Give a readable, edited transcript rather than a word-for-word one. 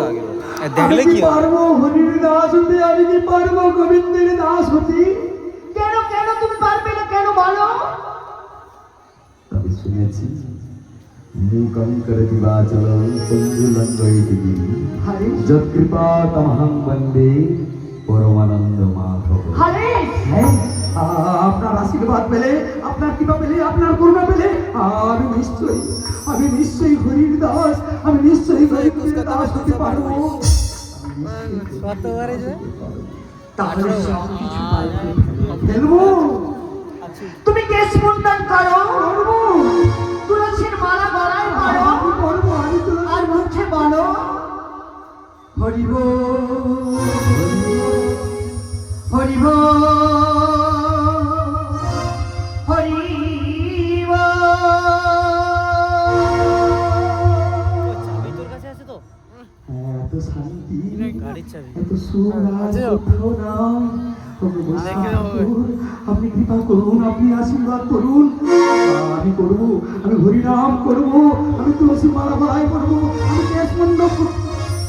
আগে দেখলে কি পারবো হরির দাস হতে? আমি কি পারবো গোবিন্দের দাস হতে? কেন কেন তুমি পারবে না কেন বলো? তবে শুনেছি মূকঙ্কর দিবাচলং কুঞ্জলঙ্গয়তি হরে যৎকৃপা তমহং বন্দে পরমানন্দ মাধব। হরে হ্যাঁ, আপনার আশীর্বাদ পেলে, আপনার কৃপা পেলে, আপনার করুণা পেলে আমি নিশ্চয়ই হরির দাস, আমি নিশ্চয়ই গোবিন্দের দাস হতে পারবো। কতবারে যে তাহলে সব কিছু পারবে। ফেলবো তুমি কেশ মুন্ডন করো, করবো তুলসীর মালা গলায় পরো, আমি করবো, আমি তো আর মুখে বলো হরিব হরিব হরিব। চাবি তোর কাছে আছে তো? এত শান্তি, গাড়ির চাবি এত সুখ আর আছে? কোথাও নাই। তবে বলছি, দেখে নেবো। ঠাকুর, আপনি কৃপা করুন, আপনি আশীর্বাদ করুন। আমি করবো, আমি হরিনাম করবো, আমি তুলসী মালা গলায় করবো, আমি কেশ মণ্ডপ